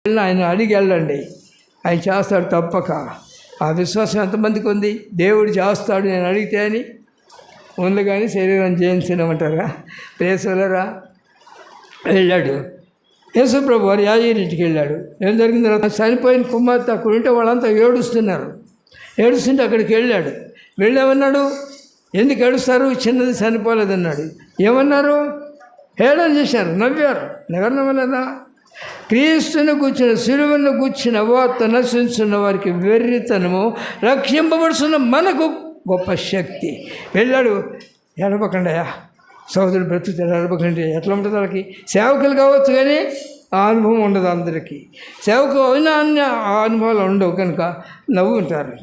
ఆయన అడిగి వెళ్ళండి, ఆయన చేస్తాడు తప్పక. ఆ విశ్వాసం ఎంతమందికి ఉంది? దేవుడు చేస్తాడు నేను అడిగితే అని ఉంది, కానీ శరీరం జయించమంటారా? ప్రేసలరా వెళ్ళాడు. యేసుప్రభు వారు యాజీరింటికి వెళ్ళాడు. ఏం జరిగింది? చనిపోయిన కుమార్తె అక్కడ ఉంటే వాళ్ళంతా ఏడుస్తున్నారు. ఏడుస్తుంటే అక్కడికి వెళ్ళాడు. వెళ్ళేమన్నాడు? ఎందుకు ఏడుస్తారు? చిన్నది చనిపోలేదన్నాడు. ఏమన్నారు? హేళన చేశారు, నవ్వారు. ఎవరు నవ్వలేదా? క్రీస్తుని కూర్చున్న, సిలువను కూర్చున్న వార్త నశించున్న వారికి వెర్రితనము, రక్షింపబడుతున్న మనకు గొప్ప శక్తి. వెళ్ళాడు. ఎడపకండియా సోదరుడు బ్రతుకుతాడు, ఎడపకండి. ఎట్లా ఉంటుంది వాళ్ళకి? సేవకులు కావచ్చు కానీ ఆ అనుభవం ఉండదు అందరికీ. సేవకు అయినా అన్ని ఆ అనుభవాలు ఉండవు కనుక నవ్వు ఉంటారు.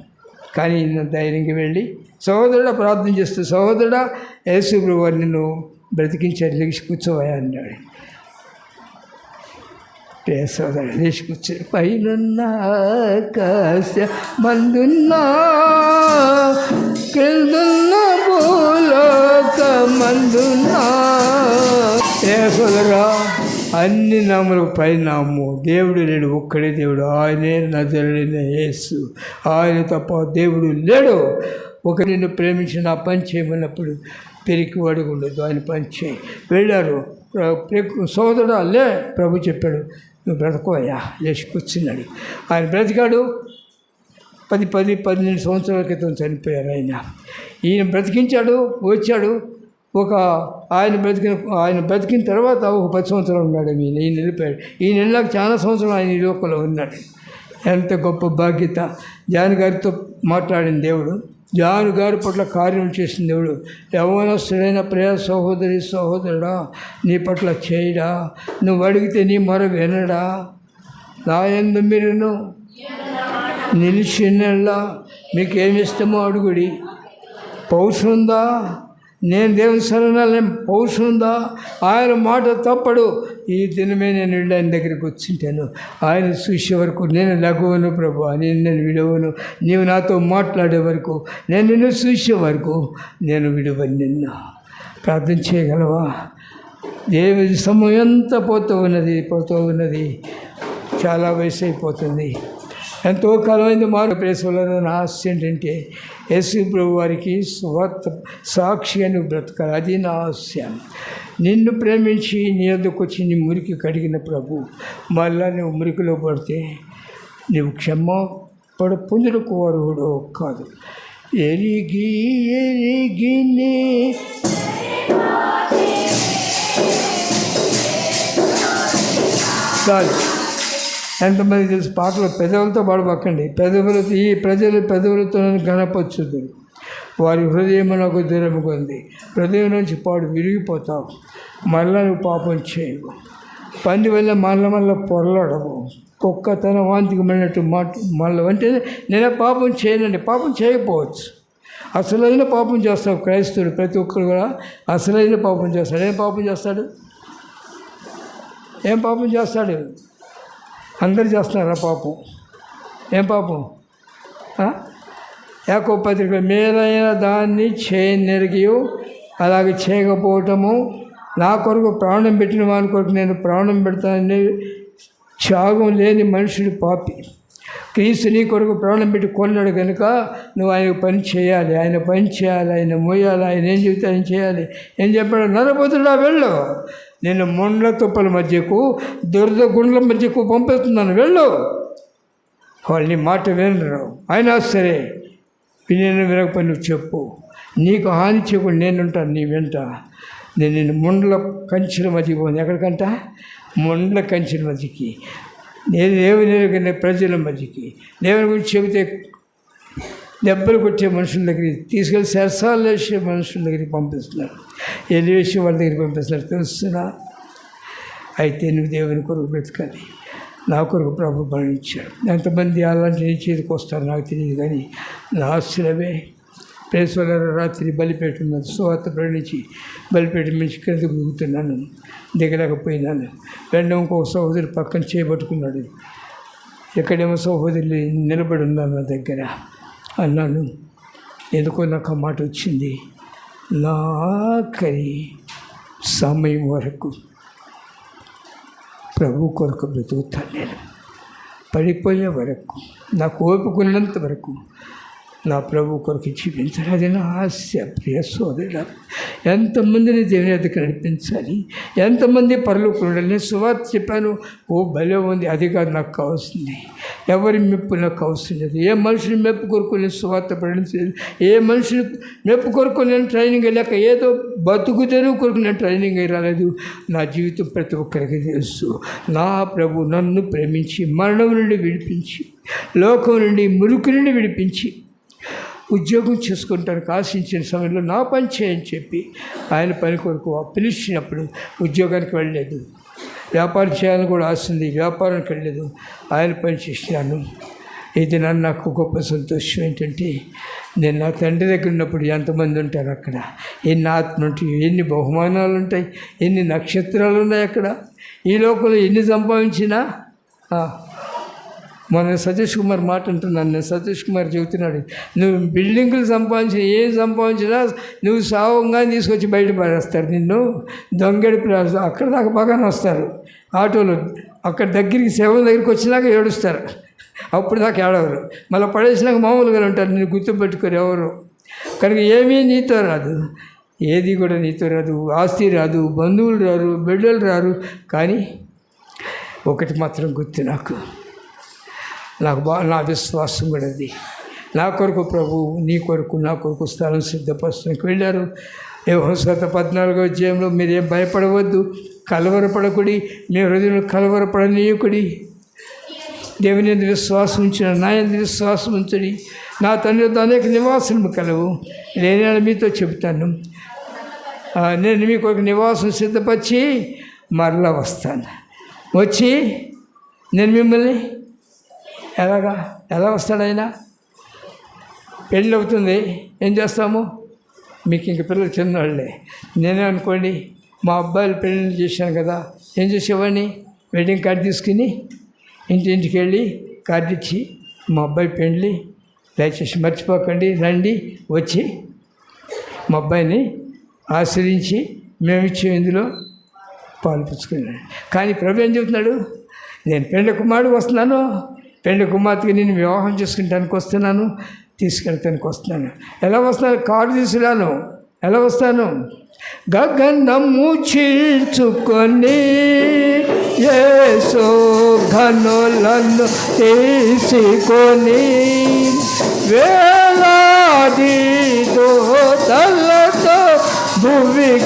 కానీ ధైర్యంగా వెళ్ళి సహోదరుడా ప్రార్థన చేస్తూ, సహోదరుడా యేసు ప్రభువు వారు నిన్ను బ్రతికించాడు, లేచి కూర్చోవా అన్నాడు. సోదరుడు లేచి కూర్చో. పైనున్న ఆకాశ మందున్నా కిందున్న భూలోక మందున్నా. సోదరా, అన్ని నామలకు పైనాము దేవుడు లేడు, ఒక్కడే దేవుడు, ఆయనే నజరేయుడైన యేసు. ఆయన తప్ప దేవుడు లేడు. ఒక నిన్ను ప్రేమించి నా పని చేయమన్నప్పుడు పెరికి వాడికి ఉండదు, ఆయన పని చేయి. వెళ్ళారు. సోదరుడా లే, ప్రభు చెప్పాడు నువ్వు బ్రతకోయా. లేచి కూర్చున్నాడు. ఆయన బ్రతికాడు. 12 సంవత్సరాల క్రితం చనిపోయారు ఆయన. ఈయన బ్రతికించాడు, వచ్చాడు. ఆయన బ్రతికిన తర్వాత ఒక 10 సంవత్సరాలు ఉన్నాడు. ఈయన వెళ్ళిపోయాడు. ఈయన వెళ్ళాక చాలా సంవత్సరాలు ఆయన ఈ లోకంలో ఉన్నాడు. ఎంత గొప్ప బాధ్యత! జాన్ గారితో మాట్లాడిన దేవుడు, జాన్ గారి పట్ల కార్యం చేసిన దేవుడు, యవ్వనస్తుడైన ప్రియ సహోదరి సహోదరుడా, నీ పట్ల చేయడా? నువ్వు అడిగితే నీ మొర వినడా? నా యందు మీరును నిలిచినలా మీకేమి ఇష్టమో అడుగుడి. పౌరుషం ఉందా? నేను దేవుని శరణాలయం పౌరుషం ఉందా? ఆయన మాట తప్పడు. ఈ దినమే నేను వెళ్ళి ఆయన దగ్గరికి వచ్చింటాను. ఆయన చూసే వరకు నేను లఘువను ప్రభు, నేను విడవను. నీవు నాతో మాట్లాడే వరకు, నేను నిన్ను చూసే వరకు నేను విడవను నిన్ను. ప్రార్థన చేయగలవా? దేవుని సమయం ఎంత పోతూ ఉన్నది. చాలా వయసు అయిపోతుంది. ఎంతో కాలమైంది మారు. ప్రేసలో నా ఆశ ఏంటంటే యేసు ప్రభు వారికి స్వార్థ సాక్షి అని బ్రతకాలి. అది నా ఆశ. నిన్ను ప్రేమించి నీ వద్దకు వచ్చి నీ మురికి కడిగిన ప్రభు మళ్ళా నువ్వు మురికిలో పడితే నువ్వు పొందులకు వారు కాదు. ఎరిగి చాలు. ఎంతమంది తెలుసు? పాటలు పెదవులతో పాడబక్కండి. ఈ పెదవులతో గణపరచుదు. వారి హృదయం నాకు దూరముగా ఉంది. హృదయం నుంచి పాడు విరిగిపోతావు. మళ్ళా నువ్వు పాపం చేయవు. పంది వల్ల మళ్ళా పొరలాడవు. కుక్క తన వాంతికి మళ్ళినట్టు మళ్ళీ అంటే నేనే పాపం చేయనండి. పాపం చేయకపోవచ్చు. అసలైన పాపం చేస్తావు. క్రైస్తవుడు ప్రతి ఒక్కరు కూడా అసలైన పాపం చేస్తాడు. ఏం పాపం చేస్తాడు? అందరు చేస్తున్నారా పాపం? ఏం పాపం? యాకోబు పత్రిక, మేలైన దాన్ని చేయనెరిగియు అలాగే చేయకపోవటము, నా కొరకు ప్రాణం పెట్టిన వాని కొరకు నేను ప్రాణం పెడతానని త్యాగం లేని మనుషుడు పాపి. క్రీస్తు నీ కొరకు ప్రాణం పెట్టి కొన్నాడు కనుక నువ్వు ఆయన పని చేయాలి. ఆయన మోయాలి. ఆయన ఏం చెబితే ఆయన చేయాలి. ఏం చెప్పాడు? నరపుత్రుడా వెళ్ళు, నేను ముండ్ల తుప్పల మధ్యకు దురద గుండ్ల మధ్యకు పంపిస్తున్నాను, వెళ్ళు. వాళ్ళు నీ మాట వినరు. అయినా సరే వినకపోయి నువ్వు చెప్పు. నీకు హాని చేయకుండా నేనుంటాను నీ వెంట. నేను నిన్ను ముండ్ల కంచెల మధ్యకి పోను. ఎక్కడికంట? ముండ్ల కంచెల మధ్యకి. నేను దేవుని ప్రజల మధ్యకి. దేవుని గురించి చెబితే దెబ్బలు కొట్టే మనుషుల దగ్గరికి తీసుకెళ్ళి సరసాలు వేసే మనుషుల దగ్గరికి పంపిస్తున్నారు. ఎలివేసి వాళ్ళ దగ్గరికి పంపిస్తున్నారు. తెలుస్తున్నా? అయితే నువ్వు దేవుని కొరకు బ్రతకాలి. నా కొరకు ప్రభు మరణించాడు. ఎంతమంది అలాంటి నీ చేతికి వస్తారు నాకు తెలియదు, కానీ నా ఆశ్రమే. ప్రేసల రాత్రి బలిపేట ఉన్నది. సువార్త ప్రణించి బలిపేట మించి కిందకు దిగుతున్నాను, దిగలేకపోయినాను. ఇంకో సహోదరు పక్కన చేయబట్టుకున్నాడు. ఎక్కడేమో సహోదరులు నిలబడి ఉన్నారు నా దగ్గర. అన్నాను, ఎందుకో నాకు ఆ మాట వచ్చింది. నా ఆఖరి సమయం వరకు ప్రభు కొరకు బ్రతుకుతాను నేను. పడిపోయే వరకు, నాకు ఓపిక ఉన్నంత వరకు నా ప్రభు కొరకు జీవించాలి. అది నా ఆశ. ప్రియ సోదరుడా, ఎంతమందిని దేవుని ఎదుకు నడిపించాలి, ఎంతమంది పరలోకం ఉండాలి. నేను సువార్త చెప్పాను, ఓ భలే ఉంది, అది కాదు నాకు కావాల్సింది. ఎవరి మెప్పు నాకు అవసరం లేదు. ఏ మనుషుని మెప్పు కొరకు నేను సువార్త ప్రకటించలేదు. ఏ మనుషుని మెప్పు కొరకు నేను ట్రైనింగ్ వెళ్ళాక, ఏదో బతుకు తెరువు కొరకు నేను ట్రైనింగ్ అయి రాలేదు. నా జీవితం ప్రతి ఒక్కరికి తెలుసు. నా ప్రభు నన్ను ప్రేమించి, మరణం నుండి విడిపించి, లోకం నుండి, మురికి నుండి విడిపించి, ఉద్యోగం చేసుకుంటానికి ఆశించిన సమయంలో నా పని చేయని చెప్పి ఆయన పని కొరకు పిలిచినప్పుడు ఉద్యోగానికి వెళ్ళలేదు. వ్యాపారం చేయాలని కూడా ఆశ ఉంది, వ్యాపారానికి వెళ్ళలేదు. ఆయన పని చేసినాను. ఇది నాకు గొప్ప సంతోషం. ఏంటంటే నేను నా తండ్రి దగ్గర ఉన్నప్పుడు ఎంతమంది ఉంటారు అక్కడ, ఎన్ని ఆత్మలు ఉంటాయి, ఎన్ని బహుమానాలు ఉంటాయి, ఎన్ని నక్షత్రాలు ఉన్నాయి అక్కడ. ఈ లోకంలో ఎన్ని సంపాదించినా, మొన్న సతీష్ కుమార్ మాట అంటున్నాను. నేను సతీష్ కుమార్ చెబుతున్నాడు, నువ్వు బిల్డింగులు సంపాదించిన, ఏం సంపాదించినా నువ్వు సావంగా తీసుకొచ్చి బయట పడేస్తారు. నిన్ను దొంగడిపి అక్కడ దాకా బాగానే వస్తారు ఆటోలో. అక్కడ దగ్గరికి శవం దగ్గరికి వచ్చినాక ఏడుస్తారు, అప్పుడు దాకా ఏడవరు. మళ్ళీ పడేసినాక మామూలుగా ఉంటారు, నిన్ను గుర్తుపెట్టుకోరు ఎవరు. కనుక ఏమీ నీతో రాదు, ఏది కూడా నీతో రాదు. ఆస్తి రాదు, బంధువులు రారు, బిడ్డలు రారు. కానీ ఒకటి మాత్రం గుర్తు, నాకు నా విశ్వాసం కూడా అది. నా కొరకు ప్రభు, నీ కొరకు, నా కొరకు స్థలం సిద్ధపరచడానికి వెళ్ళారు. యోహాను 14వ అధ్యాయంలో మీరేం భయపడవద్దు, కలవరపడకుడి, మీ హృదయంలో కలవరపడనీయకుడి. దేవుని యందు విశ్వాసం ఉంచిన, నా యందు విశ్వాసం ఉంచడి. నా తండ్రి వద్ద అనేక నివాసము కలవు, నేను మీతో చెబుతాను. నేను మీ కొరకు నివాసం సిద్ధపరిచి మరలా వస్తాను. వచ్చి నేను మిమ్మల్ని ఎలా వస్తాడైనా? పెళ్ళి అవుతుంది, ఏం చేస్తాము? మీకు ఇంక పిల్లలు చిన్నవాళ్ళే. నేనే అనుకోండి, మా అబ్బాయిలు పెళ్ళిళ్ళు చేశాను కదా, ఏం చేసేవాడిని? వెడ్డింగ్ కార్డు తీసుకుని ఇంటింటికి వెళ్ళి కార్డు ఇచ్చి, మా అబ్బాయి పెళ్ళి, దయచేసి మర్చిపోకండి, రండి, వచ్చి మా అబ్బాయిని ఆశ్రయించి మేమిచ్చే ఇందులో పాలు పుచ్చుకున్నాడు. కానీ ప్రభు ఏం చెబుతున్నాడు? నేను పెళ్ళి కుమారుడు వస్తున్నాను, పెళ్ళి కుమార్తెకి నేను వివాహం చేసుకుంటానికి వస్తున్నాను, తీసుకెళ్తానికి వస్తున్నాను. ఎలా వస్తాను? కార్డు తీసుకురాను. ఎలా వస్తాను? గగనము చీల్చుకొని యేసు ఘనులను తీసుకొని వేలాది దూతలతో భువి